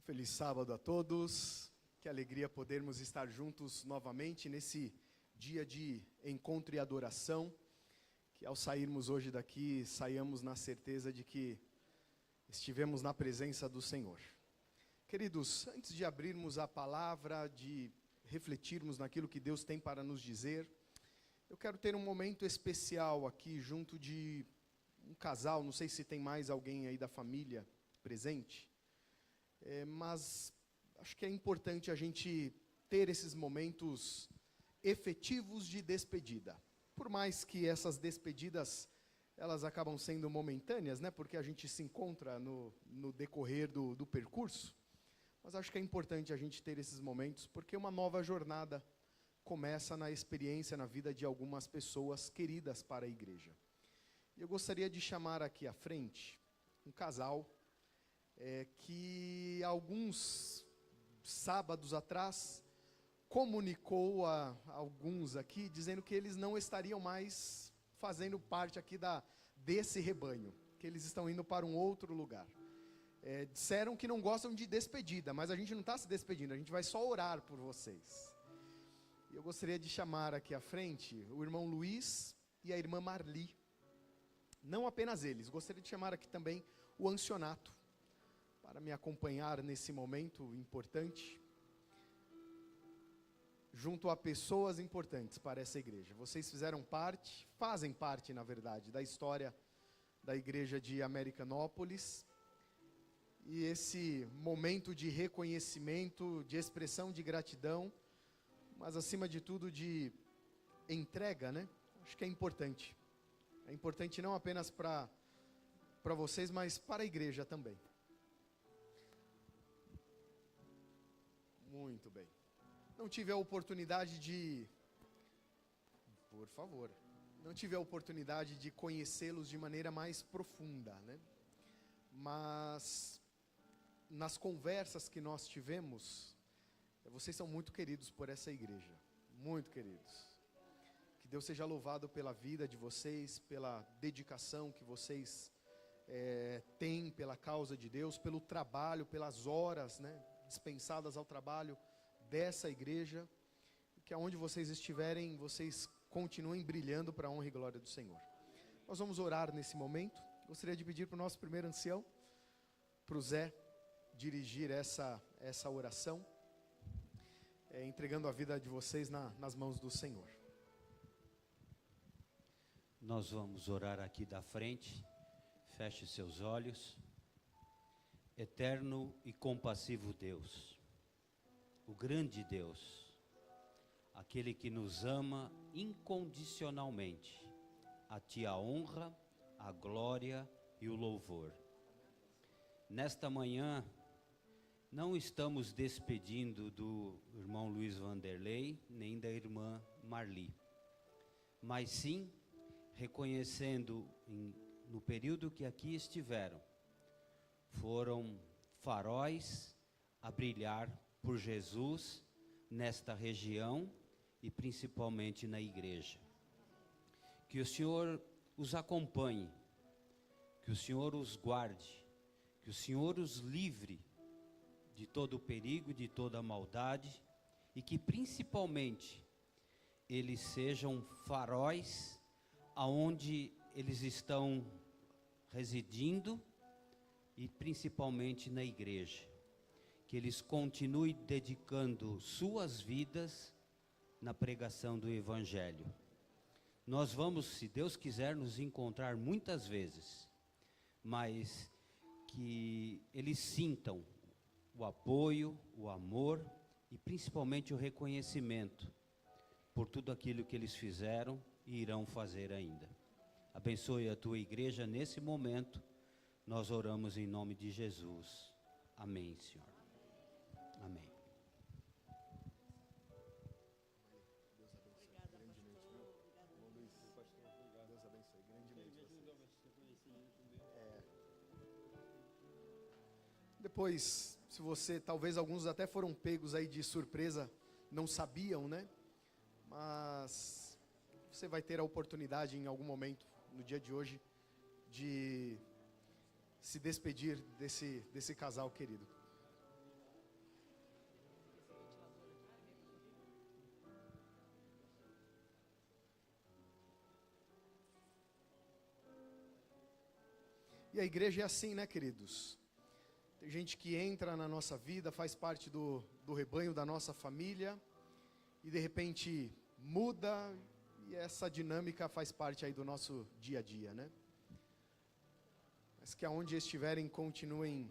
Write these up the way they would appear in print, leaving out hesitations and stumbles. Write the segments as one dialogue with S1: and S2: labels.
S1: Feliz sábado a todos, que alegria podermos estar juntos novamente nesse dia de encontro e adoração, que ao sairmos hoje daqui, saiamos na certeza de que estivemos na presença do Senhor. Queridos, antes de abrirmos a palavra, de refletirmos naquilo que Deus tem para nos dizer, eu quero ter um momento especial aqui junto de um casal, não sei se tem mais alguém aí da família presente, mas acho que é importante a gente ter esses momentos efetivos de despedida. Por mais que essas despedidas, elas acabam sendo momentâneas, né? Porque a gente se encontra no decorrer do percurso. Mas acho que é importante a gente ter esses momentos, porque uma nova jornada começa na experiência, na vida de algumas pessoas queridas para a igreja. E eu gostaria de chamar aqui à frente um casal que alguns sábados atrás comunicou a alguns aqui, dizendo que eles não estariam mais fazendo parte aqui desse rebanho, que eles estão indo para um outro lugar. Disseram que não gostam de despedida, mas a gente não está se despedindo, a gente vai só orar por vocês. E eu gostaria de chamar aqui à frente o irmão Luiz e a irmã Marli. Não apenas eles, gostaria de chamar aqui também o ancianato, para me acompanhar nesse momento importante, junto a pessoas importantes para essa igreja. Vocês fazem parte, na verdade, da história da igreja de Americanópolis, e esse momento de reconhecimento, de expressão de gratidão, mas acima de tudo de entrega, né? Acho que é importante. É importante não apenas para vocês, mas para a igreja também. Muito bem. Não tive a oportunidade de... Por favor. Não tive a oportunidade de conhecê-los de maneira mais profunda, né? Mas nas conversas que nós tivemos, vocês são muito queridos por essa igreja. Muito queridos. Que Deus seja louvado pela vida de vocês, pela dedicação que vocês têm pela causa de Deus, pelo trabalho, pelas horas, né, dispensadas ao trabalho dessa igreja, que aonde vocês estiverem, vocês continuem brilhando para a honra e glória do Senhor. Nós vamos orar nesse momento. Gostaria de pedir para o nosso primeiro ancião, para o Zé, dirigir essa oração, entregando a vida de vocês nas mãos do Senhor.
S2: Nós vamos orar aqui da frente. Feche seus olhos. Eterno e compassivo Deus, o grande Deus, aquele que nos ama incondicionalmente, a Ti a honra, a glória e o louvor. Nesta manhã, não estamos despedindo do irmão Luiz Vanderlei, nem da irmã Marli, mas sim reconhecendo no período que aqui estiveram, foram faróis a brilhar por Jesus nesta região e principalmente na igreja. Que o Senhor os acompanhe, que o Senhor os guarde, que o Senhor os livre de todo o perigo, de toda a maldade, e que principalmente eles sejam faróis aonde eles estão residindo e principalmente na igreja, que eles continuem dedicando suas vidas na pregação do Evangelho. Nós vamos, se Deus quiser, nos encontrar muitas vezes, mas que eles sintam o apoio, o amor e principalmente o reconhecimento por tudo aquilo que eles fizeram e irão fazer ainda. Abençoe a tua igreja nesse momento. Nós oramos em nome de Jesus. Amém, Senhor. Amém.
S1: Deus abençoe grandemente, viu? Irmão Luiz, Deus abençoe grandemente você. Depois, se você, talvez alguns até foram pegos aí de surpresa, não sabiam, né? Mas você vai ter a oportunidade em algum momento, no dia de hoje, de se despedir desse casal querido. E a igreja é assim, né, queridos? Tem gente que entra na nossa vida, faz parte do rebanho da nossa família, e de repente muda, e essa dinâmica faz parte aí do nosso dia a dia, né? Mas que aonde estiverem, continuem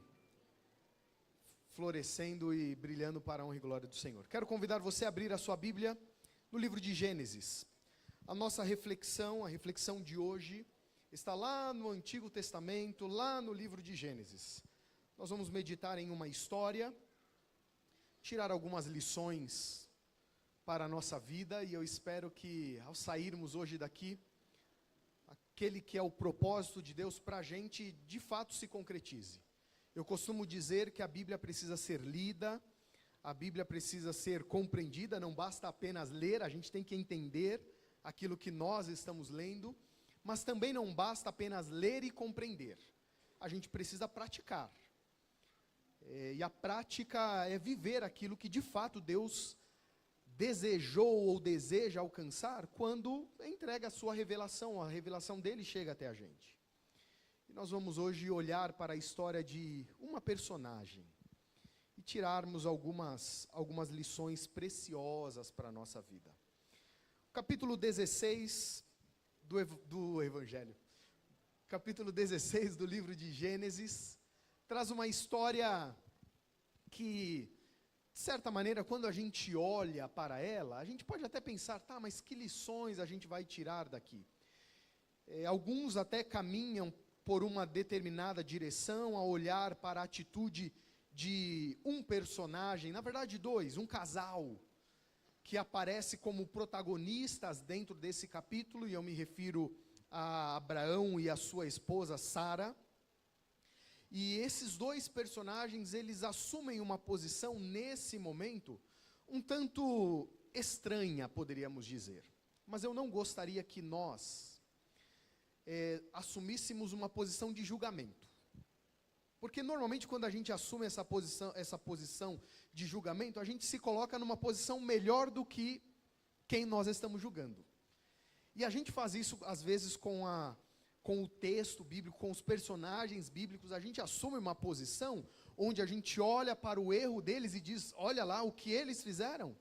S1: florescendo e brilhando para a honra e glória do Senhor. Quero convidar você a abrir a sua Bíblia no livro de Gênesis. A nossa reflexão, a reflexão de hoje, está lá no Antigo Testamento, lá no livro de Gênesis. Nós vamos meditar em uma história, tirar algumas lições para a nossa vida, e eu espero que ao sairmos hoje daqui, aquele que é o propósito de Deus para a gente, de fato se concretize. Eu costumo dizer que a Bíblia precisa ser lida, a Bíblia precisa ser compreendida, não basta apenas ler, a gente tem que entender aquilo que nós estamos lendo, mas também não basta apenas ler e compreender, a gente precisa praticar. E a prática é viver aquilo que de fato Deus desejou ou deseja alcançar quando entrega a sua revelação, a revelação dele chega até a gente. E nós vamos hoje olhar para a história de uma personagem e tirarmos algumas lições preciosas para a nossa vida. Capítulo 16 do Evangelho, capítulo 16 do livro de Gênesis, traz uma história que, de certa maneira, quando a gente olha para ela, a gente pode até pensar, tá, mas que lições a gente vai tirar daqui? Alguns até caminham por uma determinada direção, a olhar para a atitude de um personagem, na verdade dois, um casal, que aparece como protagonistas dentro desse capítulo, e eu me refiro a Abraão e a sua esposa Sara. E esses dois personagens, eles assumem uma posição nesse momento, um tanto estranha, poderíamos dizer. Mas eu não gostaria que nós assumíssemos uma posição de julgamento. Porque normalmente quando a gente assume essa posição de julgamento, a gente se coloca numa posição melhor do que quem nós estamos julgando. E a gente faz isso às vezes com o texto bíblico, com os personagens bíblicos, a gente assume uma posição onde a gente olha para o erro deles e diz, olha lá o que eles fizeram.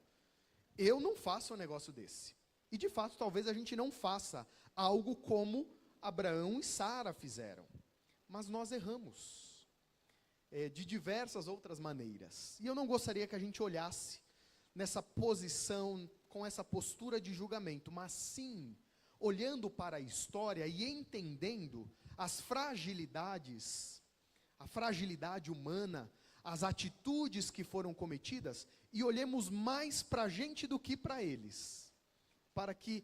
S1: Eu não faço um negócio desse. E de fato talvez a gente não faça algo como Abraão e Sara fizeram. Mas nós erramos. De diversas outras maneiras. E eu não gostaria que a gente olhasse nessa posição, com essa postura de julgamento, mas sim, olhando para a história e entendendo as fragilidades, a fragilidade humana, as atitudes que foram cometidas, e olhemos mais para a gente do que para eles, para que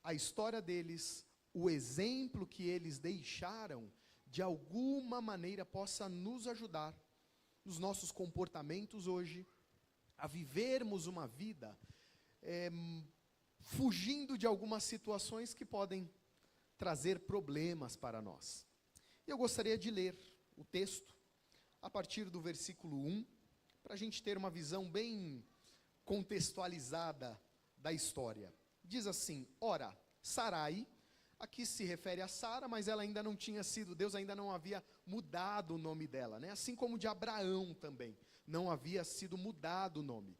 S1: a história deles, o exemplo que eles deixaram, de alguma maneira possa nos ajudar nos nossos comportamentos hoje, a vivermos uma vida fugindo de algumas situações que podem trazer problemas para nós. Eu gostaria de ler o texto a partir do versículo 1, para a gente ter uma visão bem contextualizada da história. Diz assim, ora, Sarai, aqui se refere a Sara, mas ela ainda não tinha sido, Deus ainda não havia mudado o nome dela, né? Assim como de Abraão também, não havia sido mudado o nome.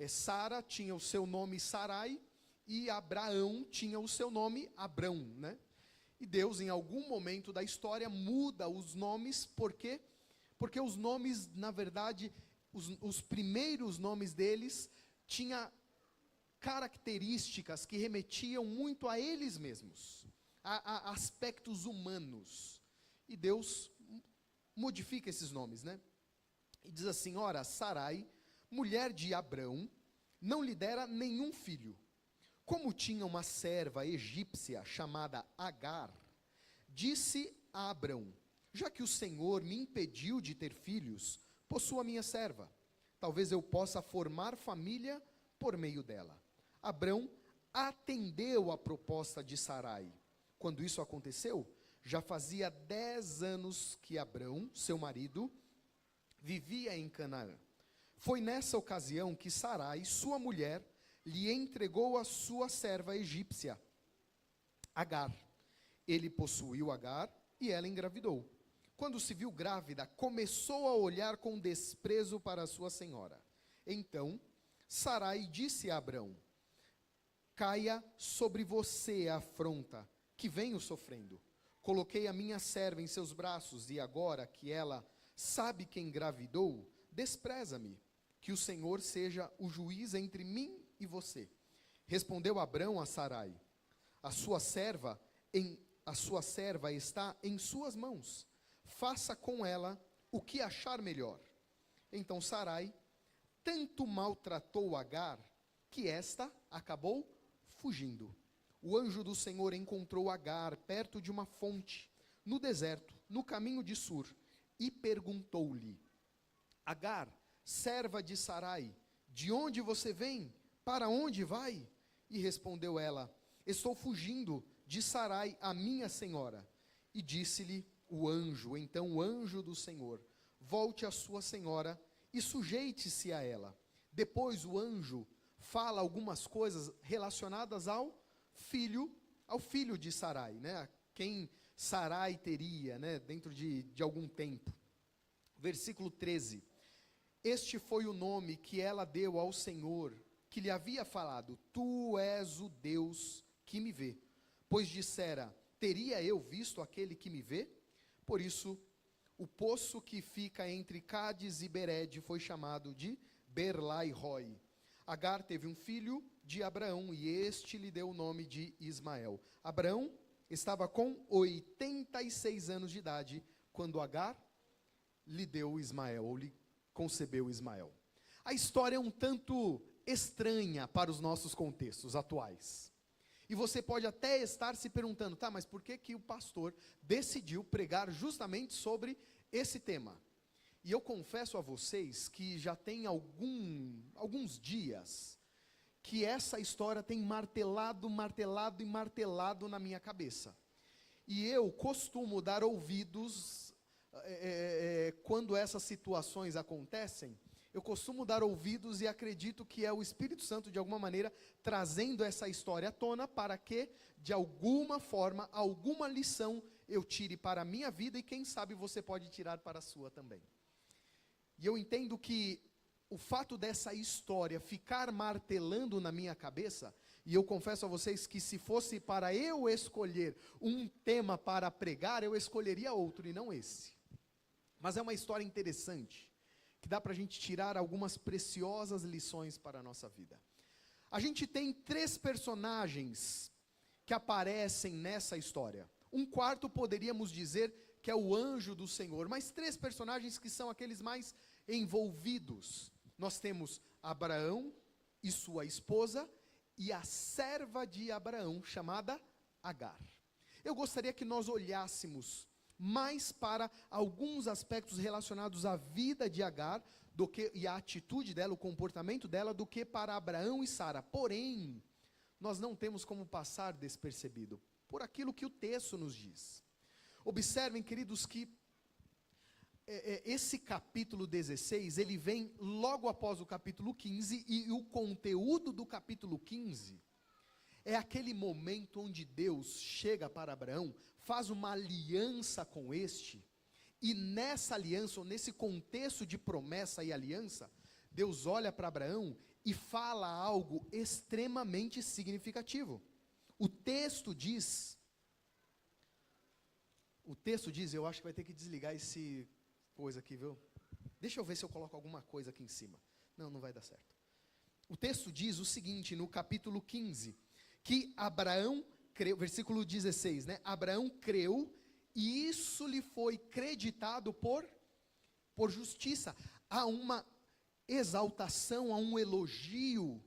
S1: Sara tinha o seu nome Sarai, e Abraão tinha o seu nome Abrão, né? E Deus, em algum momento da história, muda os nomes, por quê? Porque os nomes, na verdade, os primeiros nomes deles, tinha características que remetiam muito a eles mesmos, a aspectos humanos, e Deus modifica esses nomes, né? E diz assim, ora, Sarai, mulher de Abrão, não lhe dera nenhum filho. Como tinha uma serva egípcia chamada Agar, disse a Abrão, já que o Senhor me impediu de ter filhos, possua minha serva, talvez eu possa formar família por meio dela. Abrão atendeu a proposta de Sarai. Quando isso aconteceu, já fazia 10 anos que Abrão, seu marido, vivia em Canaã. Foi nessa ocasião que Sarai, sua mulher, lhe entregou a sua serva egípcia, Agar. Ele possuiu Agar e ela engravidou. quando se viu grávida, começou a olhar com desprezo para sua senhora. Então, Sarai disse a Abrão: caia sobre você a afronta que venho sofrendo. Coloquei a minha serva em seus braços, e agora que ela sabe que engravidou, despreza-me. Que o Senhor seja o juiz entre mim e você. Respondeu Abrão a Sarai: a sua serva está em suas mãos. Faça com ela o que achar melhor. Então Sarai tanto maltratou Agar, que esta acabou fugindo. O anjo do Senhor encontrou Agar perto de uma fonte, no deserto, no caminho de Sur, e perguntou-lhe: Agar, serva de Sarai, de onde você vem? Para onde vai? E respondeu ela: estou fugindo de Sarai, a minha senhora. E disse-lhe então o anjo do Senhor: volte à sua senhora e sujeite-se a ela. Depois o anjo fala algumas coisas relacionadas ao filho de Sarai, né? A quem Sarai teria, né? Dentro de algum tempo. Versículo 13. Este foi o nome que ela deu ao Senhor, que lhe havia falado: tu és o Deus que me vê. Pois dissera: teria eu visto aquele que me vê? Por isso, o poço que fica entre Cádiz e Bered foi chamado de Berlai-Roi. Agar teve um filho de Abraão, e este lhe deu o nome de Ismael. Abraão estava com 86 anos de idade, quando Agar lhe deu Ismael, ou lhe concebeu Ismael. A história é um tanto estranha para os nossos contextos atuais. E você pode até estar se perguntando: tá, mas por que o pastor decidiu pregar justamente sobre esse tema? E eu confesso a vocês que já tem alguns dias que essa história tem martelado na minha cabeça. E eu costumo dar ouvidos, quando essas situações acontecem, eu costumo dar ouvidos e acredito que é o Espírito Santo, de alguma maneira, trazendo essa história à tona, para que, de alguma forma, alguma lição eu tire para a minha vida, e quem sabe você pode tirar para a sua também. E eu entendo que o fato dessa história ficar martelando na minha cabeça, e eu confesso a vocês que se fosse para eu escolher um tema para pregar, eu escolheria outro e não esse. Mas é uma história interessante, que dá para a gente tirar algumas preciosas lições para a nossa vida. A gente tem 3 personagens que aparecem nessa história. Um quarto poderíamos dizer que é o anjo do Senhor, mas 3 personagens que são aqueles mais envolvidos. Nós temos Abraão e sua esposa, e a serva de Abraão, chamada Agar. Eu gostaria que nós olhássemos mais para alguns aspectos relacionados à vida de Agar, e a atitude dela, o comportamento dela, do que para Abraão e Sara. Porém, nós não temos como passar despercebido, por aquilo que o texto nos diz. Observem, queridos, que esse capítulo 16, ele vem logo após o capítulo 15, e o conteúdo do capítulo 15 é aquele momento onde Deus chega para Abraão, faz uma aliança com este, e nessa aliança, ou nesse contexto de promessa e aliança, Deus olha para Abraão e fala algo extremamente significativo. O texto diz, eu acho que vai ter que desligar esse coisa aqui, viu? Deixa eu ver se eu coloco alguma coisa aqui em cima. Não vai dar certo. O texto diz o seguinte, no capítulo 15, que Abraão creu, versículo 16, né? Abraão creu, e isso lhe foi creditado por justiça. Há uma exaltação, há um elogio,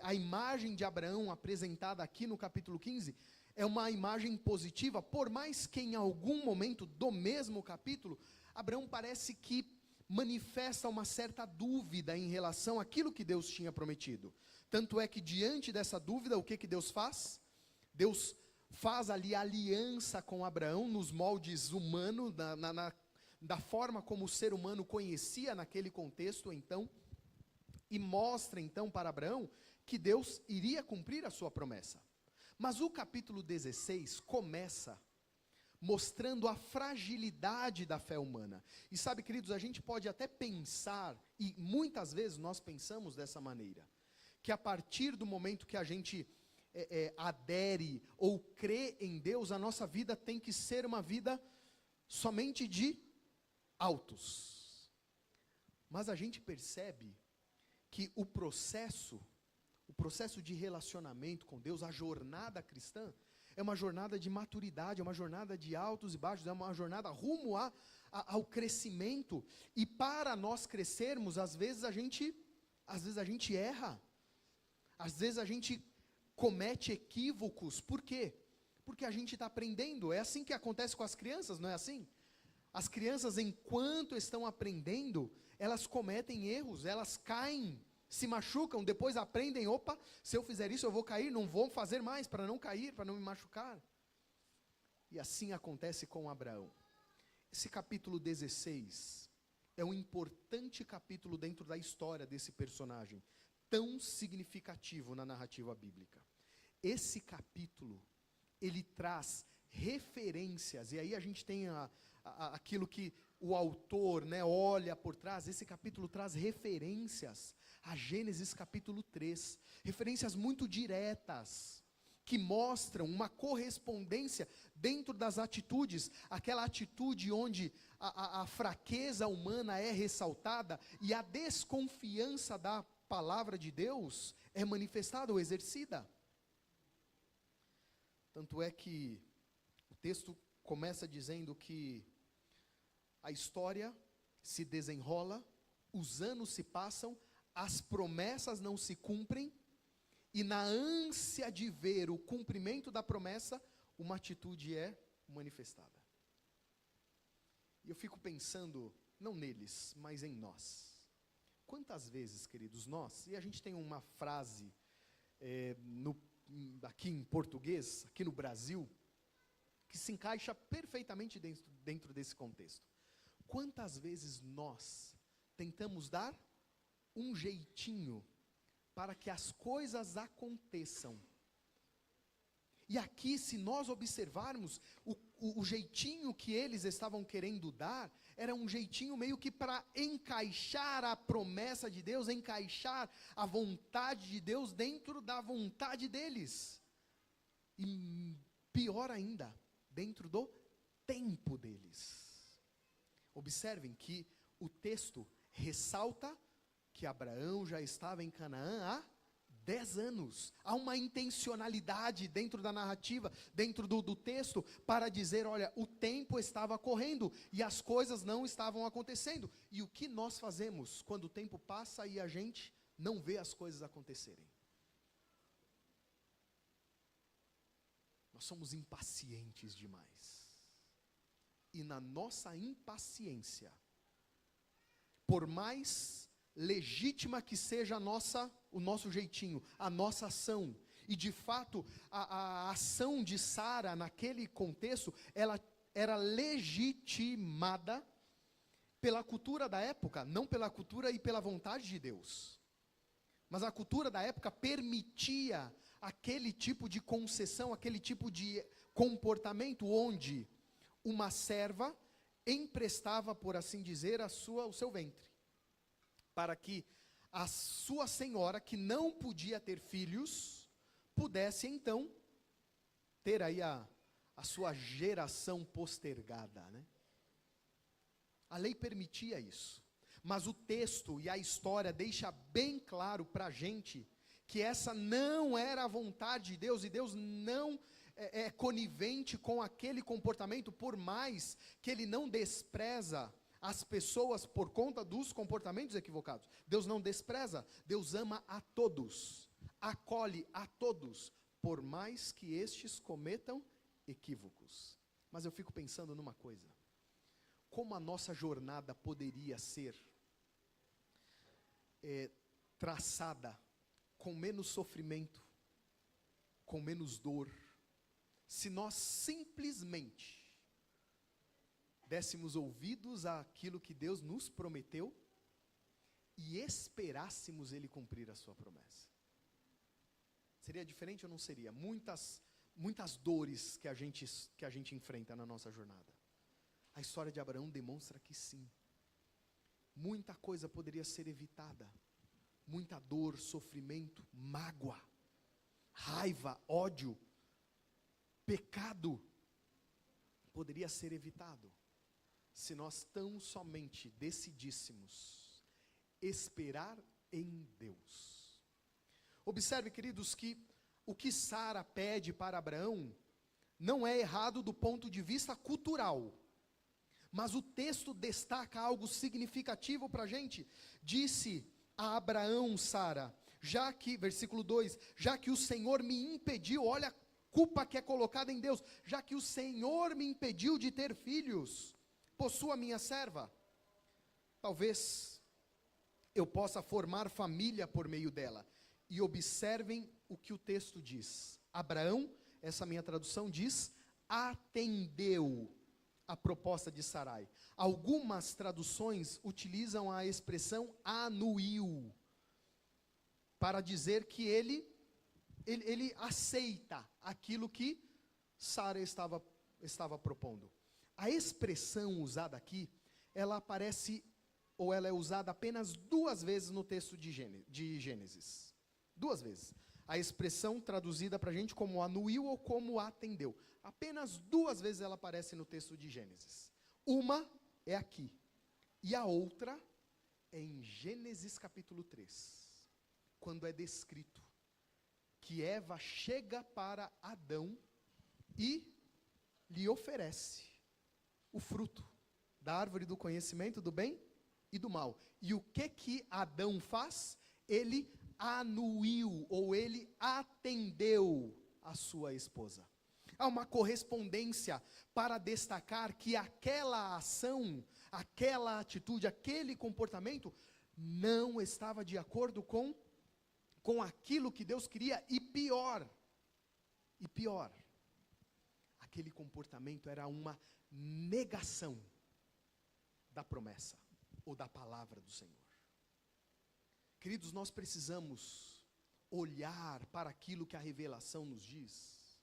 S1: a imagem de Abraão apresentada aqui no capítulo 15, é uma imagem positiva, por mais que em algum momento do mesmo capítulo, Abraão parece que manifesta uma certa dúvida em relação àquilo que Deus tinha prometido. Tanto é que diante dessa dúvida, o que Deus faz? Deus faz ali aliança com Abraão nos moldes humanos, da forma como o ser humano conhecia naquele contexto então, e mostra então para Abraão que Deus iria cumprir a sua promessa. Mas o capítulo 16 começa mostrando a fragilidade da fé humana. E sabe, queridos, a gente pode até pensar, e muitas vezes nós pensamos dessa maneira, que a partir do momento que a gente adere ou crê em Deus, a nossa vida tem que ser uma vida somente de altos. Mas a gente percebe que o processo de relacionamento com Deus, a jornada cristã, é uma jornada de maturidade, é uma jornada de altos e baixos, é uma jornada rumo ao crescimento. E para nós crescermos, às vezes a gente erra, às vezes a gente comete equívocos. Por quê? Porque a gente está aprendendo. É assim que acontece com as crianças, não é assim? As crianças, enquanto estão aprendendo, elas cometem erros, elas caem, se machucam, depois aprendem, opa, se eu fizer isso eu vou cair, não vou fazer mais para não cair, para não me machucar. E assim acontece com Abraão. Esse capítulo 16 é um importante capítulo dentro da história desse personagem, tão significativo na narrativa bíblica. Esse capítulo, ele traz referências, e aí a gente tem aquilo que o autor, olha por trás. Esse capítulo traz referências a Gênesis capítulo 3, referências muito diretas, que mostram uma correspondência dentro das atitudes, aquela atitude onde a fraqueza humana é ressaltada e a desconfiança da palavra de Deus é manifestada ou exercida. Tanto é que o texto começa dizendo que a história se desenrola, os anos se passam, as promessas não se cumprem, e na ânsia de ver o cumprimento da promessa, uma atitude é manifestada. E eu fico pensando, não neles, mas em nós. Quantas vezes, queridos, nós, e a gente tem uma frase aqui em português, aqui no Brasil, que se encaixa perfeitamente dentro desse contexto. Quantas vezes nós tentamos dar um jeitinho para que as coisas aconteçam? E aqui, se nós observarmos, o jeitinho que eles estavam querendo dar, era um jeitinho meio que para encaixar a promessa de Deus, encaixar a vontade de Deus dentro da vontade deles. E pior ainda, dentro do tempo deles. Observem que o texto ressalta que Abraão já estava em Canaã há 10 anos. Há uma intencionalidade dentro da narrativa, dentro do texto, para dizer, olha, o tempo estava correndo e as coisas não estavam acontecendo. E o que nós fazemos quando o tempo passa e a gente não vê as coisas acontecerem? Nós somos impacientes demais. E na nossa impaciência, por mais legítima que seja o nosso jeitinho, a nossa ação, e de fato a ação de Sara naquele contexto, ela era legitimada pela cultura da época, não pela cultura e pela vontade de Deus. Mas a cultura da época permitia aquele tipo de concessão, aquele tipo de comportamento onde uma serva emprestava, por assim dizer, o seu ventre, para que a sua senhora, que não podia ter filhos, pudesse então ter aí a sua geração postergada, A lei permitia isso, mas o texto e a história deixa bem claro para a gente que essa não era a vontade de Deus, e Deus não é conivente com aquele comportamento, por mais que Ele não despreza as pessoas por conta dos comportamentos equivocados. Deus não despreza, Deus ama a todos, acolhe a todos, por mais que estes cometam equívocos. Mas eu fico pensando numa coisa: como a nossa jornada poderia ser traçada com menos sofrimento, com menos dor, se nós simplesmente dessemos ouvidos àquilo que Deus nos prometeu e esperássemos Ele cumprir a sua promessa? Seria diferente ou não seria? muitas dores que a gente enfrenta na nossa jornada. A história de Abraão demonstra que sim, muita coisa poderia ser evitada, muita dor, sofrimento, mágoa, raiva, ódio, pecado, poderia ser evitado, se nós tão somente decidíssemos esperar em Deus. Observe, queridos, que o que Sara pede para Abraão não é errado do ponto de vista cultural, mas o texto destaca algo significativo para a gente. Disse a Abraão, Sara, já que, versículo 2, já que o Senhor me impediu, olha a culpa que é colocada em Deus, já que o Senhor me impediu de ter filhos, possua minha serva, talvez eu possa formar família por meio dela. E observem o que o texto diz. Abraão, essa minha tradução diz, atendeu a proposta de Sarai. Algumas traduções utilizam a expressão anuiu, para dizer que ele aceita aquilo que Sara estava propondo. A expressão usada aqui, ela aparece, ou ela é usada apenas 2 vezes no texto de Gênesis. 2 vezes. A expressão traduzida para a gente como anuiu ou como atendeu. Apenas 2 vezes ela aparece no texto de Gênesis. Uma é aqui. E a outra é em Gênesis capítulo 3. Quando é descrito que Eva chega para Adão e lhe oferece o fruto da árvore do conhecimento do bem e do mal. E o que Adão faz? Ele anuiu, ou ele atendeu a sua esposa. Há uma correspondência para destacar que aquela ação, aquela atitude, aquele comportamento não estava de acordo com aquilo que Deus queria, e pior, aquele comportamento era uma negação da promessa, ou da palavra do Senhor. Queridos, nós precisamos olhar para aquilo que a revelação nos diz,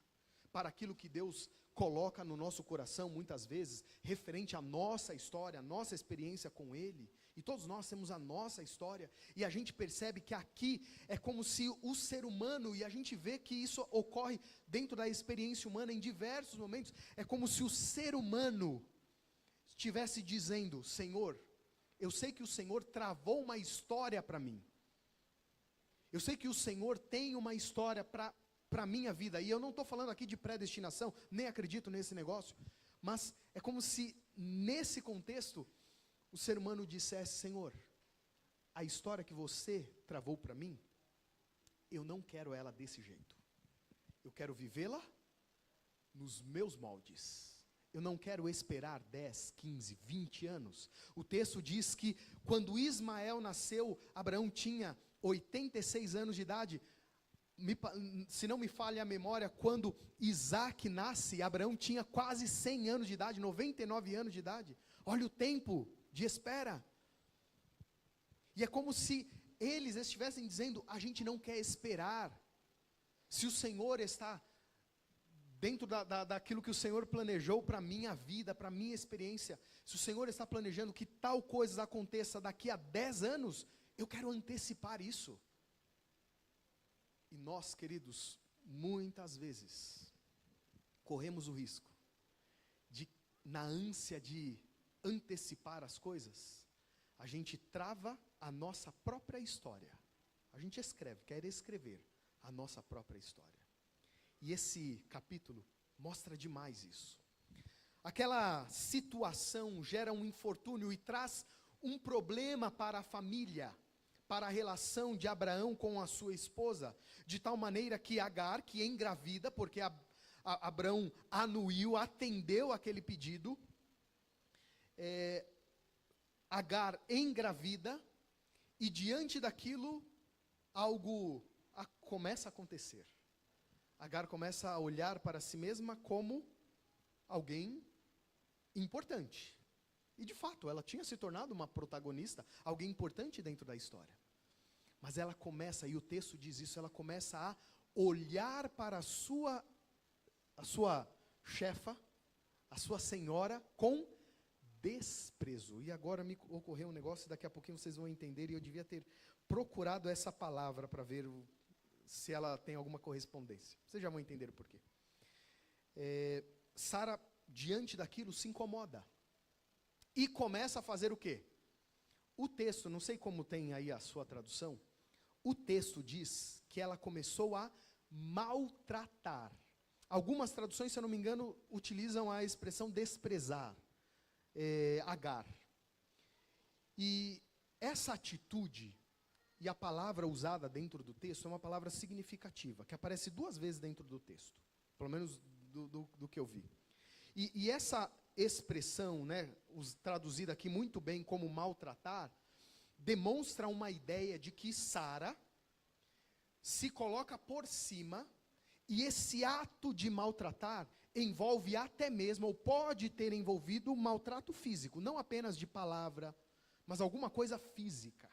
S1: para aquilo que Deus coloca no nosso coração, muitas vezes, referente à nossa história, à nossa experiência com Ele, e todos nós temos a nossa história, e a gente percebe que aqui é como se o ser humano, e a gente vê que isso ocorre dentro da experiência humana em diversos momentos, é como se o ser humano estivesse dizendo: Senhor, eu sei que o Senhor travou uma história para mim, eu sei que o Senhor tem uma história para a minha vida, e eu não estou falando aqui de predestinação, nem acredito nesse negócio, mas é como se nesse contexto, o ser humano dissesse: Senhor, a história que você travou para mim, eu não quero ela desse jeito, eu quero vivê-la nos meus moldes, eu não quero esperar 10, 15, 20 anos, o texto diz que quando Ismael nasceu, Abraão tinha 86 anos de idade, se não me falha a memória, quando Isaac nasce, Abraão tinha quase 100 anos de idade, 99 anos de idade, olha o tempo de espera, e é como se eles estivessem dizendo: a gente não quer esperar, se o Senhor está dentro daquilo que o Senhor planejou para a minha vida, para a minha experiência, se o Senhor está planejando que tal coisa aconteça daqui a 10 anos, eu quero antecipar isso. E nós, queridos, muitas vezes, corremos o risco de, na ânsia de antecipar as coisas, a gente trava a nossa própria história. A gente quer escrever a nossa própria história. E esse capítulo mostra demais isso. Aquela situação gera um infortúnio e traz um problema para a família, para a relação de Abraão com a sua esposa, de tal maneira que Agar, que engravida, porque Abraão anuiu, atendeu aquele pedido, Agar engravida, e diante daquilo, algo começa a acontecer. Agar começa a olhar para si mesma como alguém importante. E de fato, ela tinha se tornado uma protagonista, alguém importante dentro da história. Mas ela começa, e o texto diz isso, ela começa a olhar para a sua a sua chefa, a sua senhora, com desprezo. E agora me ocorreu um negócio, daqui a pouquinho vocês vão entender, e eu devia ter procurado essa palavra para ver se ela tem alguma correspondência. Vocês já vão entender o porquê. Sara, diante daquilo, se incomoda. E começa a fazer o quê? O texto, não sei como tem aí a sua tradução, o texto diz que ela começou a maltratar. Algumas traduções, se eu não me engano, utilizam a expressão desprezar, Agar. E essa atitude, e a palavra usada dentro do texto, é uma palavra significativa, que aparece 2 vezes dentro do texto, pelo menos do que eu vi. E essa expressão, né, traduzida aqui muito bem como maltratar, demonstra uma ideia de que Sara se coloca por cima, e esse ato de maltratar envolve até mesmo, ou pode ter envolvido, um maltrato físico, não apenas de palavra, mas alguma coisa física.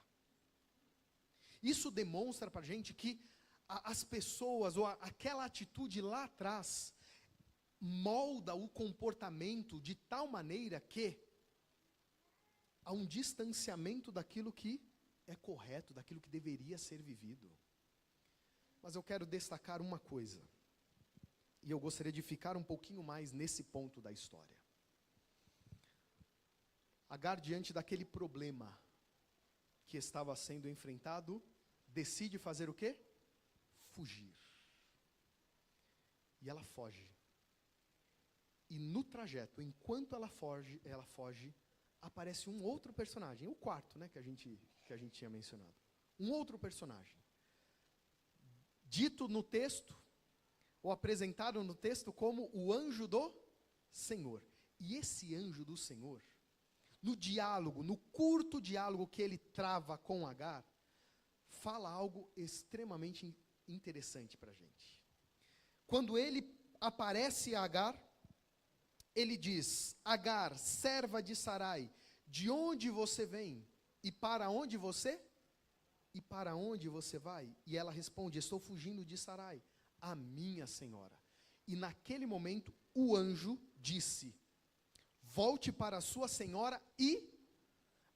S1: Isso demonstra para a gente que as pessoas, ou aquela atitude lá atrás, molda o comportamento de tal maneira que há um distanciamento daquilo que é correto, daquilo que deveria ser vivido. Mas eu quero destacar uma coisa, e eu gostaria de ficar um pouquinho mais nesse ponto da história. Agar, diante daquele problema que estava sendo enfrentado, decide fazer o quê? Fugir. E ela foge. E no trajeto, enquanto ela foge, aparece um outro personagem, o quarto, né, que a gente tinha mencionado. Um outro personagem. Dito no texto, ou apresentado no texto como o anjo do Senhor. E esse anjo do Senhor, no diálogo, no curto diálogo que ele trava com Agar, fala algo extremamente interessante para a gente. Quando ele aparece a Agar, ele diz: Agar, serva de Sarai, de onde você vem? E para onde você? E para onde você vai? E ela responde: estou fugindo de Sarai, a minha senhora. E naquele momento o anjo disse: volte para a sua senhora. E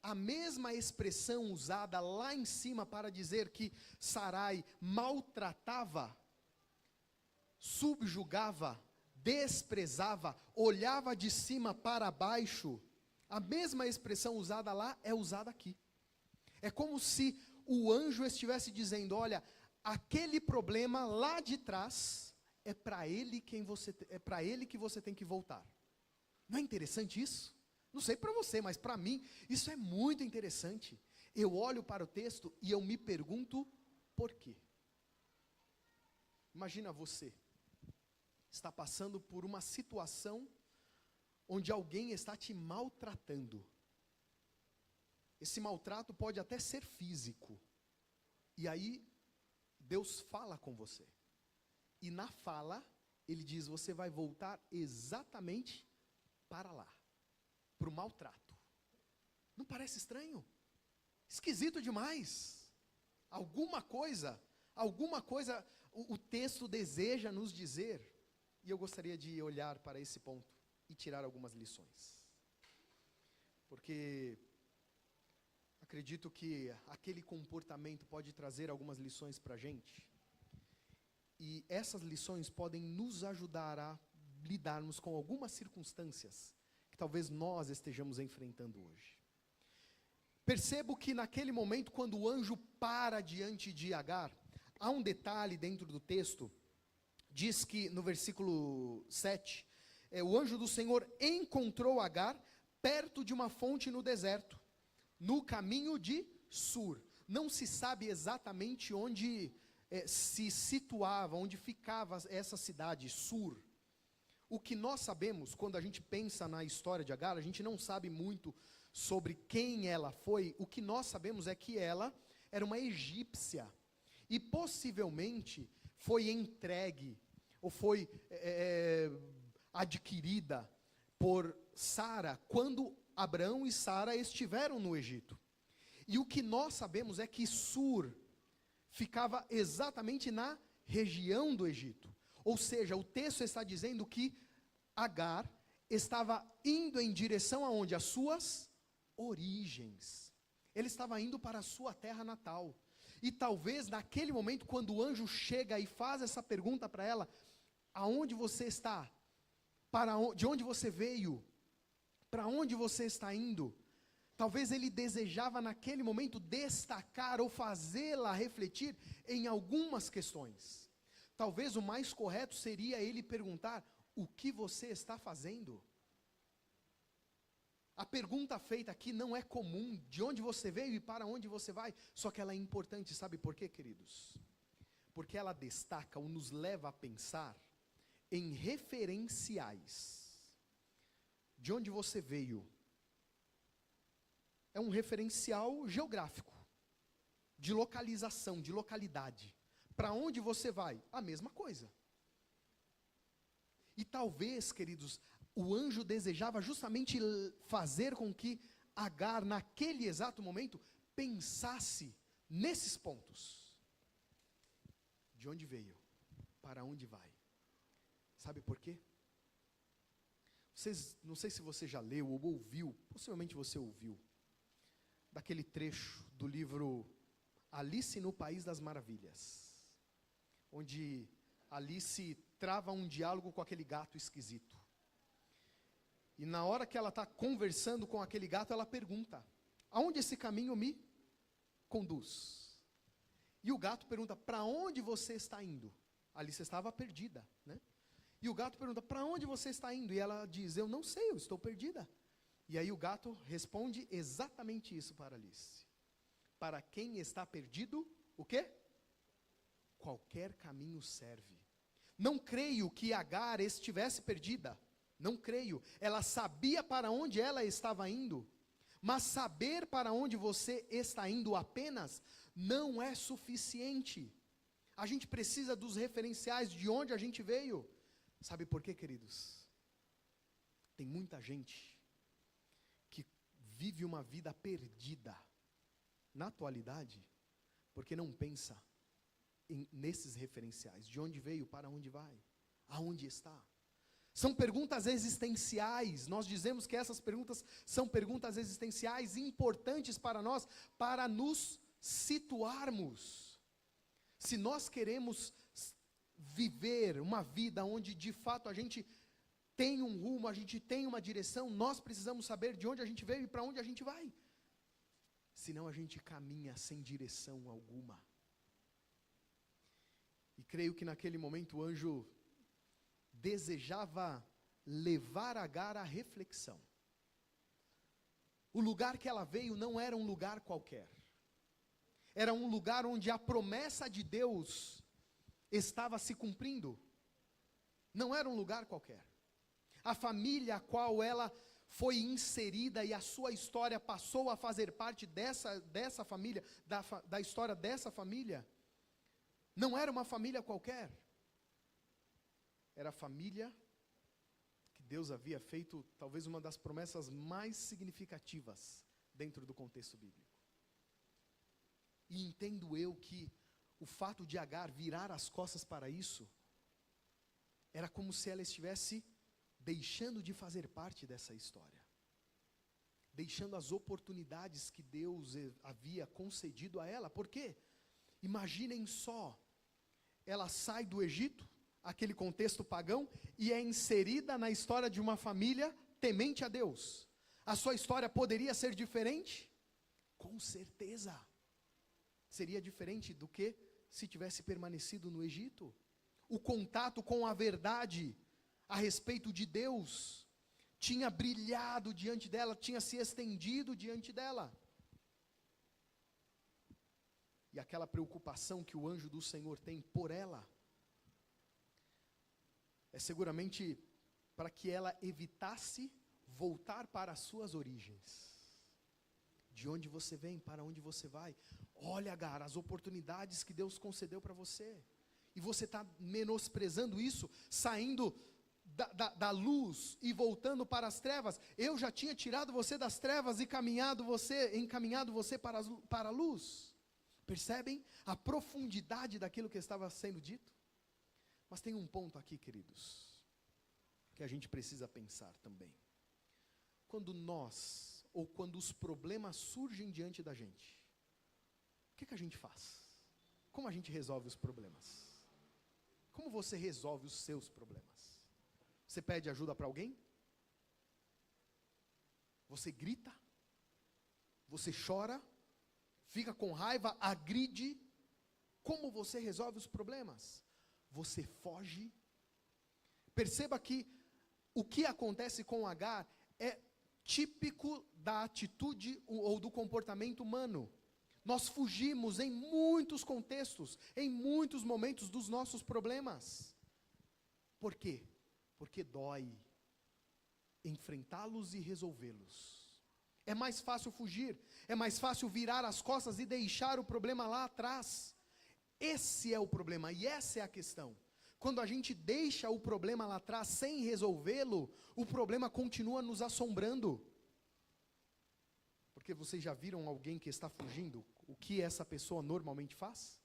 S1: a mesma expressão usada lá em cima para dizer que Sarai maltratava, subjugava, desprezava, olhava de cima para baixo, a mesma expressão usada lá é usada aqui. É como se o anjo estivesse dizendo: olha, aquele problema lá de trás é para ele que você tem que voltar. Não é interessante isso? Não sei para você, mas para mim isso é muito interessante. Eu olho para o texto e eu me pergunto por quê. Imagina você está passando por uma situação onde alguém está te maltratando. Esse maltrato pode até ser físico. E aí Deus fala com você. E na fala, ele diz: você vai voltar exatamente para lá, para o maltrato. Não parece estranho? Esquisito demais. Alguma coisa o texto deseja nos dizer. E eu gostaria de olhar para esse ponto e tirar algumas lições. Porque acredito que aquele comportamento pode trazer algumas lições para a gente. E essas lições podem nos ajudar a lidarmos com algumas circunstâncias que talvez nós estejamos enfrentando hoje. Percebo que naquele momento, quando o anjo para diante de Agar, há um detalhe dentro do texto. Diz que no versículo 7, o anjo do Senhor encontrou Agar perto de uma fonte no deserto, no caminho de Sur. Não se sabe exatamente onde se situava, onde ficava essa cidade, Sur. O que nós sabemos, quando a gente pensa na história de Agar, a gente não sabe muito sobre quem ela foi. O que nós sabemos é que ela era uma egípcia, e possivelmente foi entregue, ou foi adquirida por Sara, quando Abrão e Sara estiveram no Egito. E o que nós sabemos é que Sur ficava exatamente na região do Egito. Ou seja, o texto está dizendo que Agar estava indo em direção aonde? As suas origens. Ele estava indo para a sua terra natal. E talvez naquele momento, quando o anjo chega e faz essa pergunta para ela: aonde você está? De onde você veio? Para onde você está indo? Talvez ele desejava naquele momento destacar ou fazê-la refletir em algumas questões. Talvez o mais correto seria ele perguntar: o que você está fazendo? A pergunta feita aqui não é comum, de onde você veio e para onde você vai, só que ela é importante, sabe por quê, queridos? Porque ela destaca ou nos leva a pensar em referenciais. De onde você veio é um referencial geográfico, de localização, de localidade. Para onde você vai? A mesma coisa. E talvez, queridos, o anjo desejava justamente fazer com que Agar, naquele exato momento, pensasse nesses pontos. De onde veio? Para onde vai? Sabe por quê? Não sei se você já leu ou ouviu, possivelmente você ouviu, daquele trecho do livro Alice no País das Maravilhas, onde Alice trava um diálogo com aquele gato esquisito. E na hora que ela está conversando com aquele gato, ela pergunta: aonde esse caminho me conduz? E o gato pergunta: para onde você está indo? Alice estava perdida, né? E o gato pergunta: para onde você está indo? E ela diz: eu não sei, eu estou perdida. E aí o gato responde exatamente isso para Alice: para quem está perdido, o quê? Qualquer caminho serve. Não creio que Agar estivesse perdida. Não creio. Ela sabia para onde ela estava indo. Mas saber para onde você está indo apenas não é suficiente. A gente precisa dos referenciais de onde a gente veio. Sabe por quê, queridos? Tem muita gente que vive uma vida perdida na atualidade, porque não pensa nesses referenciais. De onde veio, para onde vai, aonde está. São perguntas existenciais. Nós dizemos que essas perguntas são perguntas existenciais importantes para nós, para nos situarmos. Se nós queremos viver uma vida onde de fato a gente tem um rumo, a gente tem uma direção, nós precisamos saber de onde a gente veio e para onde a gente vai. Senão a gente caminha sem direção alguma. E creio que naquele momento o anjo desejava levar Agar à reflexão. O lugar que ela veio não era um lugar qualquer. Era um lugar onde a promessa de Deus estava se cumprindo. Não era um lugar qualquer. A família a qual ela foi inserida e a sua história passou a fazer parte dessa família, da história dessa família, não era uma família qualquer. Era a família que Deus havia feito, talvez uma das promessas mais significativas dentro do contexto bíblico. E entendo eu que o fato de Agar virar as costas para isso, era como se ela estivesse deixando de fazer parte dessa história. Deixando as oportunidades que Deus havia concedido a ela. Por quê? Imaginem só, ela sai do Egito, aquele contexto pagão, e é inserida na história de uma família temente a Deus. A sua história poderia ser diferente? Com certeza. Seria diferente do que se tivesse permanecido no Egito. O contato com a verdade a respeito de Deus tinha brilhado diante dela, tinha se estendido diante dela. E aquela preocupação que o anjo do Senhor tem por ela, é seguramente para que ela evitasse voltar para as suas origens. De onde você vem, para onde você vai. Olha, Agar, as oportunidades que Deus concedeu para você. E você está menosprezando isso, saindo da luz e voltando para as trevas. Eu já tinha tirado você das trevas e encaminhado você para a luz. Percebem a profundidade daquilo que estava sendo dito? Mas tem um ponto aqui, queridos, que a gente precisa pensar também. Quando nós, ou quando os problemas surgem diante da gente, o que a gente faz? Como a gente resolve os problemas? Como você resolve os seus problemas? Você pede ajuda para alguém? Você grita? Você chora? Fica com raiva? Agride? Como você resolve os problemas? Você foge? Perceba que o que acontece com Agar é típico da atitude ou do comportamento humano. Nós fugimos em muitos contextos, em muitos momentos dos nossos problemas. Por quê? Porque dói enfrentá-los e resolvê-los. É mais fácil fugir, é mais fácil virar as costas e deixar o problema lá atrás. Esse é o problema e essa é a questão. Quando a gente deixa o problema lá atrás sem resolvê-lo, o problema continua nos assombrando. Porque vocês já viram alguém que está fugindo? O que essa pessoa normalmente faz?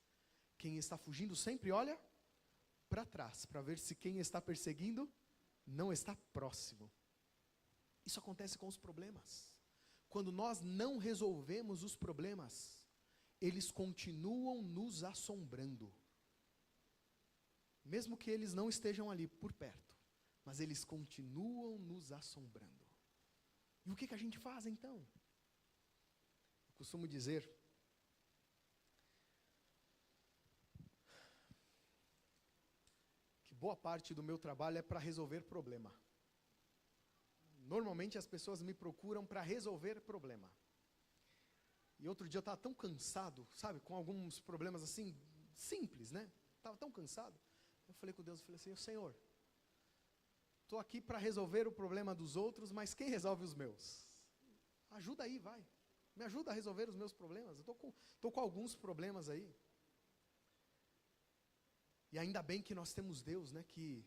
S1: Quem está fugindo sempre olha para trás, para ver se quem está perseguindo não está próximo. Isso acontece com os problemas. Quando nós não resolvemos os problemas, eles continuam nos assombrando. Mesmo que eles não estejam ali por perto, mas eles continuam nos assombrando. E o que a gente faz então? Eu costumo dizer que boa parte do meu trabalho é para resolver problema. Normalmente as pessoas me procuram para resolver problema. E outro dia eu estava tão cansado, sabe, com alguns problemas assim, simples, né? Estava tão cansado. Eu falei com Deus, eu falei assim, Senhor, estou aqui para resolver o problema dos outros, mas quem resolve os meus? Ajuda aí, vai. Me ajuda a resolver os meus problemas. Eu estou com alguns problemas aí. E ainda bem que nós temos Deus, né, que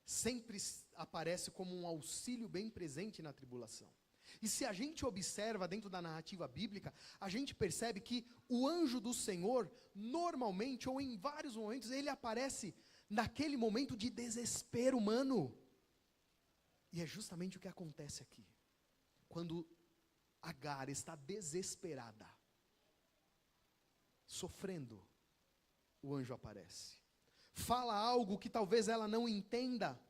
S1: sempre aparece como um auxílio bem presente na tribulação. E se a gente observa dentro da narrativa bíblica, a gente percebe que o anjo do Senhor, normalmente, ou em vários momentos, ele aparece naquele momento de desespero humano. E é justamente o que acontece aqui. Quando Agar está desesperada, sofrendo, o anjo aparece. Fala algo que talvez ela não entenda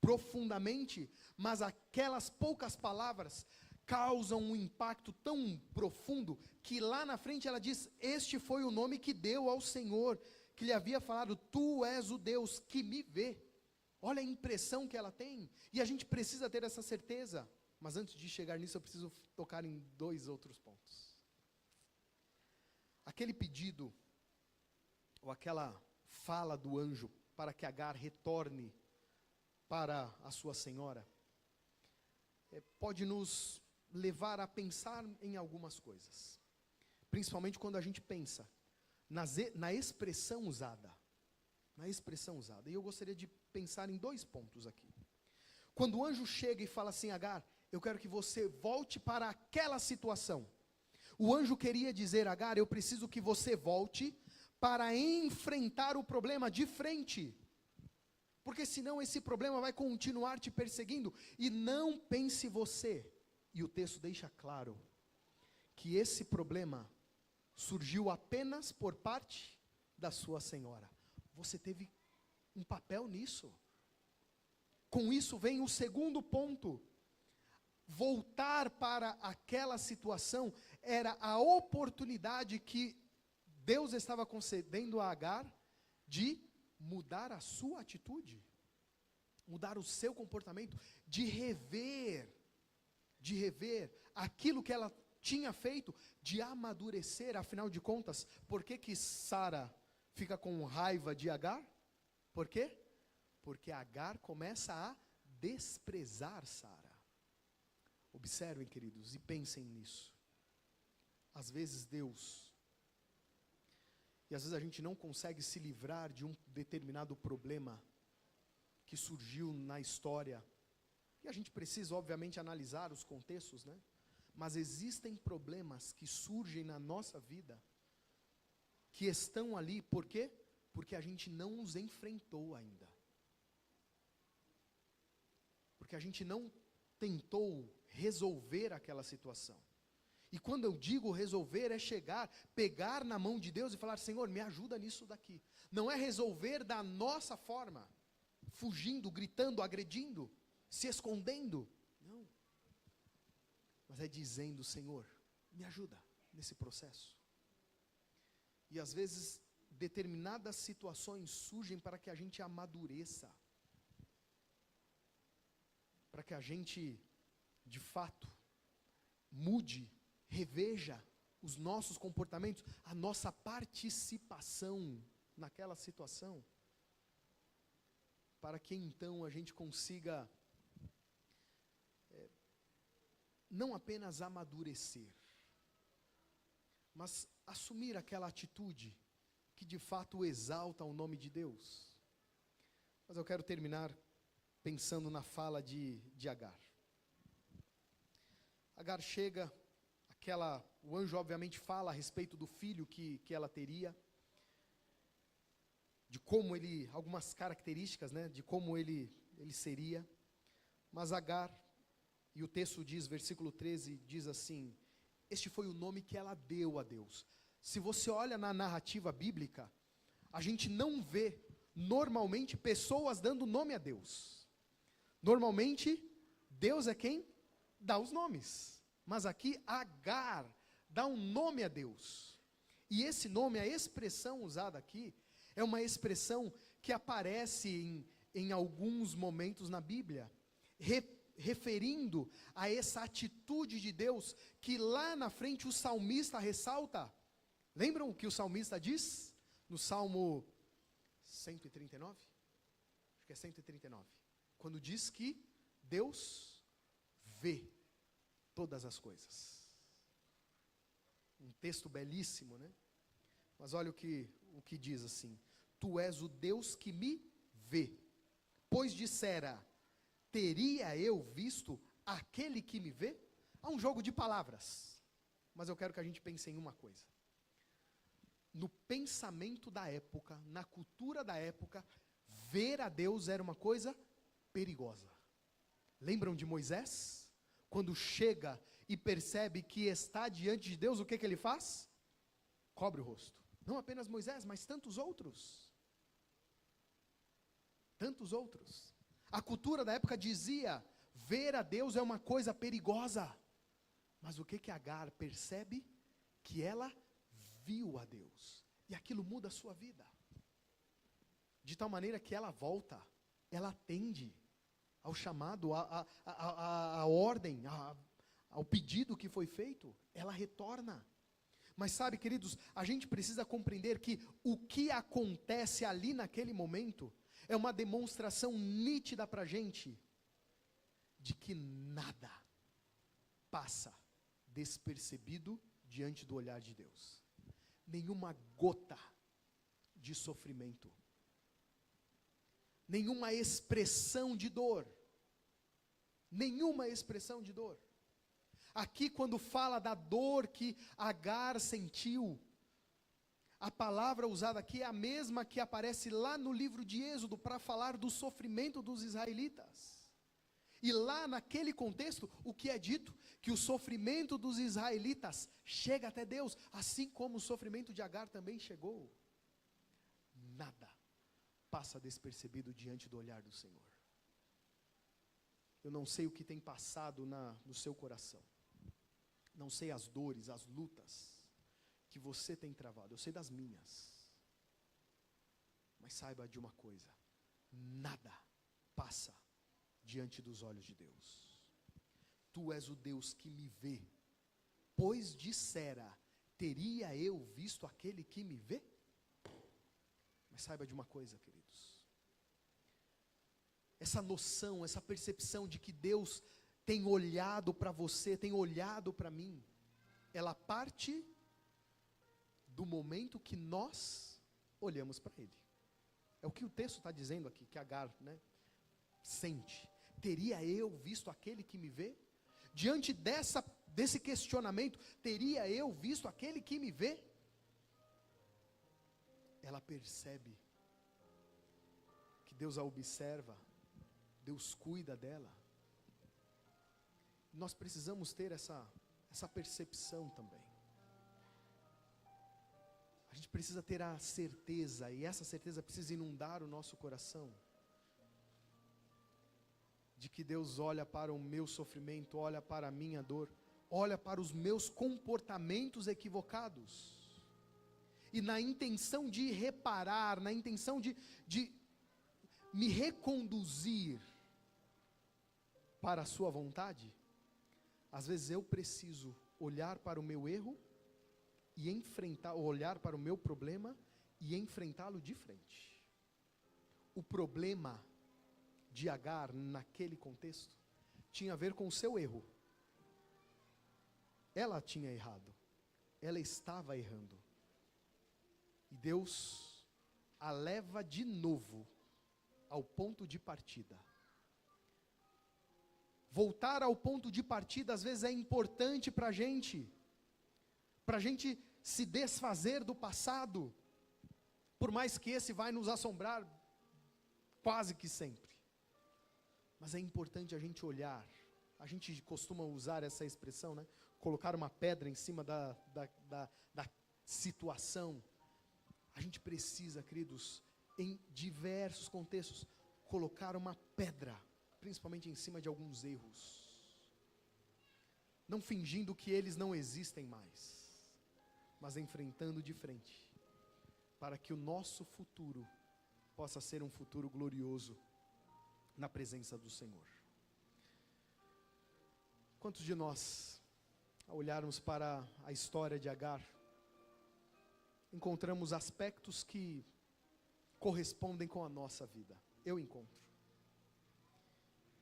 S1: profundamente, mas aquelas poucas palavras causam um impacto tão profundo, que lá na frente ela diz, este foi o nome que deu ao Senhor, que lhe havia falado, tu és o Deus que me vê. Olha a impressão que ela tem, e a gente precisa ter essa certeza. Mas antes de chegar nisso, eu preciso tocar em 2 outros pontos. Aquele pedido, ou aquela fala do anjo, para que Agar retorne para a sua senhora, pode nos levar a pensar em algumas coisas. Principalmente quando a gente pensa na expressão usada. Na expressão usada. E eu gostaria de pensar em 2 pontos aqui. Quando o anjo chega e fala assim, Agar, eu quero que você volte para aquela situação. O anjo queria dizer, Agar, eu preciso que você volte para enfrentar o problema de frente. Porque senão esse problema vai continuar te perseguindo. E não pense você, e o texto deixa claro, que esse problema surgiu apenas por parte da sua senhora. Você teve um papel nisso. Com isso vem o segundo ponto. Voltar para aquela situação era a oportunidade que Deus estava concedendo a Agar de mudar a sua atitude, mudar o seu comportamento, de rever aquilo que ela tinha feito, de amadurecer. Afinal de contas, por que Sara fica com raiva de Agar? Por quê? Porque Agar começa a desprezar Sara. Observem, queridos, e pensem nisso. Às vezes Deus, e às vezes a gente não consegue se livrar de um determinado problema que surgiu na história, e a gente precisa obviamente analisar os contextos, né? Mas existem problemas que surgem na nossa vida, que estão ali, por quê? Porque a gente não os enfrentou ainda. Porque a gente não tentou resolver aquela situação. E quando eu digo resolver, é chegar, pegar na mão de Deus e falar: Senhor, me ajuda nisso daqui. Não é resolver da nossa forma, fugindo, gritando, agredindo, se escondendo. Não. Mas é dizendo: Senhor, me ajuda nesse processo. E às vezes, determinadas situações surgem para que a gente amadureça. Para que a gente, de fato, mude, reveja os nossos comportamentos, a nossa participação naquela situação, para que então a gente consiga não apenas amadurecer, mas assumir aquela atitude que de fato exalta o nome de Deus. Mas eu quero terminar pensando na fala de Agar. Agar chega, o anjo obviamente fala a respeito do filho que ela teria, de como ele, algumas características, né, de como ele seria. Mas Agar, e o texto diz, versículo 13, diz assim: este foi o nome que ela deu a Deus. Se você olha na narrativa bíblica, a gente não vê normalmente pessoas dando nome a Deus. Normalmente, Deus é quem dá os nomes. Mas aqui, Agar dá um nome a Deus. E esse nome, a expressão usada aqui, é uma expressão que aparece em alguns momentos na Bíblia, referindo a essa atitude de Deus, que lá na frente o salmista ressalta. Lembram o que o salmista diz? No Salmo 139? Acho que é 139. Quando diz que Deus vê todas as coisas. Um texto belíssimo, né? Mas olha o que diz assim: tu és o Deus que me vê. Pois dissera: teria eu visto aquele que me vê? Há um jogo de palavras. Mas eu quero que a gente pense em uma coisa. No pensamento da época, na cultura da época, ver a Deus era uma coisa perigosa. Lembram de Moisés? Quando chega e percebe que está diante de Deus, o que ele faz? Cobre o rosto. Não apenas Moisés, mas tantos outros. Tantos outros. A cultura da época dizia: ver a Deus é uma coisa perigosa. Mas o que Agar percebe? Que ela viu a Deus. E aquilo muda a sua vida. De tal maneira que ela volta, ela atende ao chamado, à ordem, ao pedido que foi feito, ela retorna. Mas sabe, queridos, a gente precisa compreender que o que acontece ali naquele momento é uma demonstração nítida para a gente de que nada passa despercebido diante do olhar de Deus. Nenhuma gota de sofrimento, nenhuma expressão de dor, nenhuma expressão de dor. Aqui, quando fala da dor que Agar sentiu, a palavra usada aqui é a mesma que aparece lá no livro de Êxodo, para falar do sofrimento dos israelitas. E lá naquele contexto, o que é dito? Que o sofrimento dos israelitas chega até Deus, assim como o sofrimento de Agar também chegou. Nada passa despercebido diante do olhar do Senhor. Eu não sei o que tem passado no seu coração. Não sei as dores, as lutas que você tem travado. Eu sei das minhas. Mas saiba de uma coisa: nada passa diante dos olhos de Deus. Tu és o Deus que me vê. Pois dissera: teria eu visto aquele que me vê? Mas saiba de uma coisa, queridos. Essa noção, essa percepção de que Deus tem olhado para você, tem olhado para mim, ela parte do momento que nós olhamos para Ele. É o que o texto está dizendo aqui, que Agar, sente. Teria eu visto aquele que me vê? Diante desse questionamento, teria eu visto aquele que me vê? ela percebe que Deus a observa, Deus cuida dela. Nós precisamos ter essa percepção também. A gente precisa ter a certeza, e essa certeza precisa inundar o nosso coração, de que Deus olha para o meu sofrimento, olha para a minha dor, olha para os meus comportamentos equivocados, e na intenção de reparar, na intenção de me reconduzir para a sua vontade, às vezes eu preciso olhar para o meu erro, e enfrentar, olhar para o meu problema, e enfrentá-lo de frente. O problema de Agar, naquele contexto, tinha a ver com o seu erro. Ela tinha errado, ela estava errando, e Deus a leva de novo ao ponto de partida. Voltar ao ponto de partida às vezes é importante para a gente se desfazer do passado, por mais que esse vai nos assombrar quase que sempre. Mas é importante a gente olhar, a gente costuma usar essa expressão, né? Colocar uma pedra em cima da situação. A gente precisa, queridos, em diversos contextos, colocar uma pedra, principalmente em cima de alguns erros, não fingindo que eles não existem mais, mas enfrentando de frente, para que o nosso futuro possa ser um futuro glorioso na presença do Senhor. Quantos de nós, ao olharmos para a história de Agar, encontramos aspectos que correspondem com a nossa vida? Eu encontro.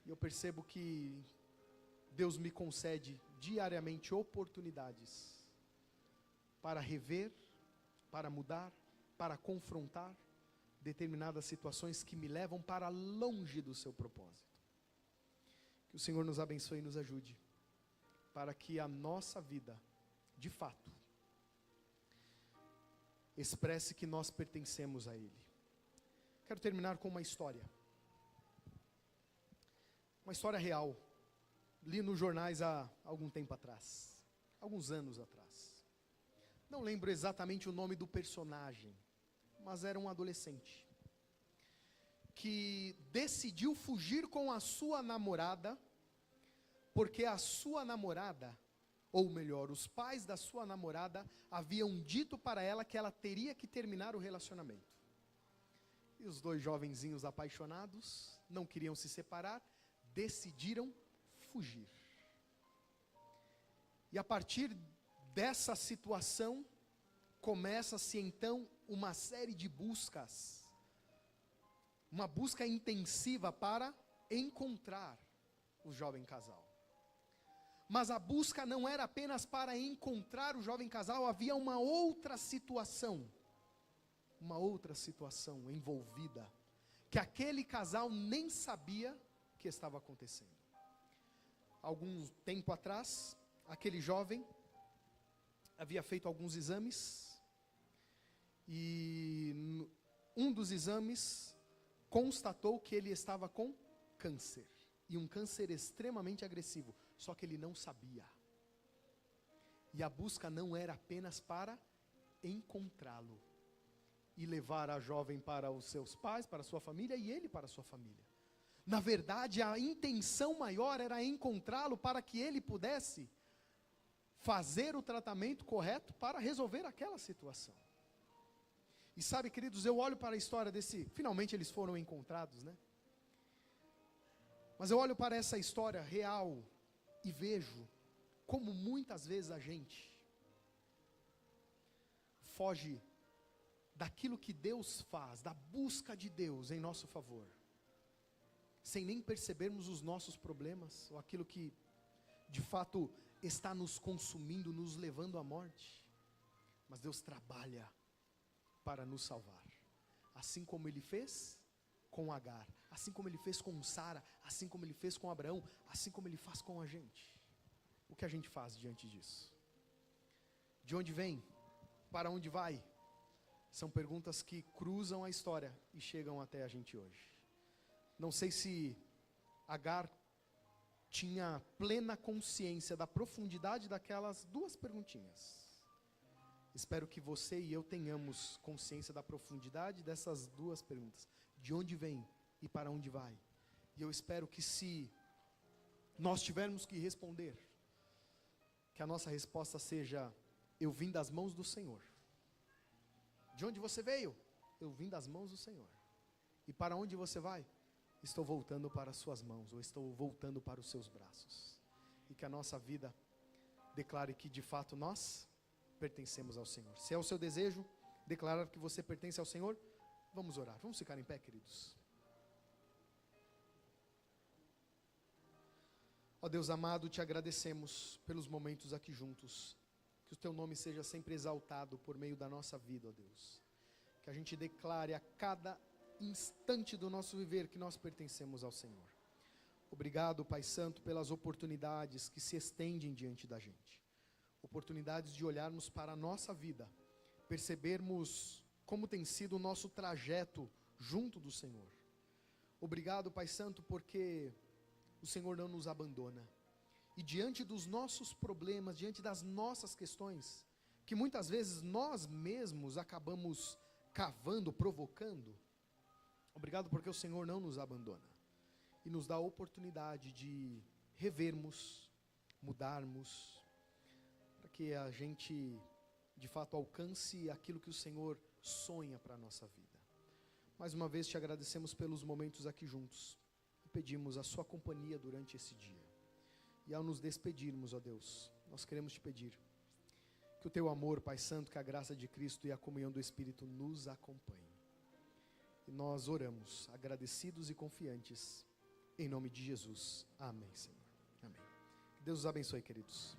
S1: E eu percebo que Deus me concede diariamente oportunidades para rever, para mudar, para confrontar determinadas situações que me levam para longe do seu propósito. Que o Senhor nos abençoe e nos ajude, para que a nossa vida, de fato, expresse que nós pertencemos a Ele. Quero terminar com uma história real. Li nos jornais há algum tempo atrás, alguns anos atrás. Não lembro exatamente o nome do personagem, mas era um adolescente que decidiu fugir com a sua namorada, porque a sua namorada, ou melhor, os pais da sua namorada, haviam dito para ela que ela teria que terminar o relacionamento. E os dois jovenzinhos apaixonados, não queriam se separar, decidiram fugir. E a partir dessa situação, começa-se então uma série de buscas, uma busca intensiva para encontrar o jovem casal. Mas a busca não era apenas para encontrar o jovem casal, havia uma outra situação envolvida, que aquele casal nem sabia que estava acontecendo. Algum tempo atrás, aquele jovem havia feito alguns exames, e um dos exames constatou que ele estava com câncer, e um câncer extremamente agressivo, só que ele não sabia. E a busca não era apenas para encontrá-lo e levar a jovem para os seus pais, para a sua família, e ele para a sua família. Na verdade, a intenção maior era encontrá-lo para que ele pudesse fazer o tratamento correto para resolver aquela situação. E sabe, queridos, eu olho para a história finalmente eles foram encontrados, né? Mas eu olho para essa história real e vejo como muitas vezes a gente foge daquilo que Deus faz, da busca de Deus em nosso favor, sem nem percebermos os nossos problemas, ou aquilo que de fato está nos consumindo, nos levando à morte. Mas Deus trabalha para nos salvar, assim como Ele fez com Agar, assim como Ele fez com Sara, assim como Ele fez com Abraão, assim como Ele faz com a gente. O que a gente faz diante disso? De onde vem? Para onde vai? São perguntas que cruzam a história e chegam até a gente hoje. Não sei se Agar tinha plena consciência da profundidade daquelas duas perguntinhas. Espero que você e eu tenhamos consciência da profundidade dessas duas perguntas. De onde vem e para onde vai? E eu espero que, se nós tivermos que responder, que a nossa resposta seja: eu vim das mãos do Senhor. De onde você veio? Eu vim das mãos do Senhor. E para onde você vai? Estou voltando para as suas mãos, ou estou voltando para os seus braços. E que a nossa vida declare que de fato nós pertencemos ao Senhor. Se é o seu desejo declarar que você pertence ao Senhor, vamos orar. Vamos ficar em pé, queridos. Ó Deus amado, te agradecemos pelos momentos aqui juntos. Que o teu nome seja sempre exaltado por meio da nossa vida, ó Deus. Que a gente declare a cada instante do nosso viver que nós pertencemos ao Senhor. Obrigado, Pai Santo, pelas oportunidades que se estendem diante da gente. Oportunidades de olharmos para a nossa vida, percebermos como tem sido o nosso trajeto junto do Senhor. Obrigado, Pai Santo, porque o Senhor não nos abandona. E diante dos nossos problemas, diante das nossas questões, que muitas vezes nós mesmos acabamos cavando, provocando, obrigado porque o Senhor não nos abandona. E nos dá a oportunidade de revermos, mudarmos, para que a gente de fato alcance aquilo que o Senhor sonha para a nossa vida. Mais uma vez te agradecemos pelos momentos aqui juntos. E pedimos a sua companhia durante esse dia. E ao nos despedirmos, ó Deus, nós queremos te pedir que o teu amor, Pai Santo, que a graça de Cristo e a comunhão do Espírito nos acompanhem. E nós oramos, agradecidos e confiantes, em nome de Jesus. Amém, Senhor. Amém. Que Deus os abençoe, queridos.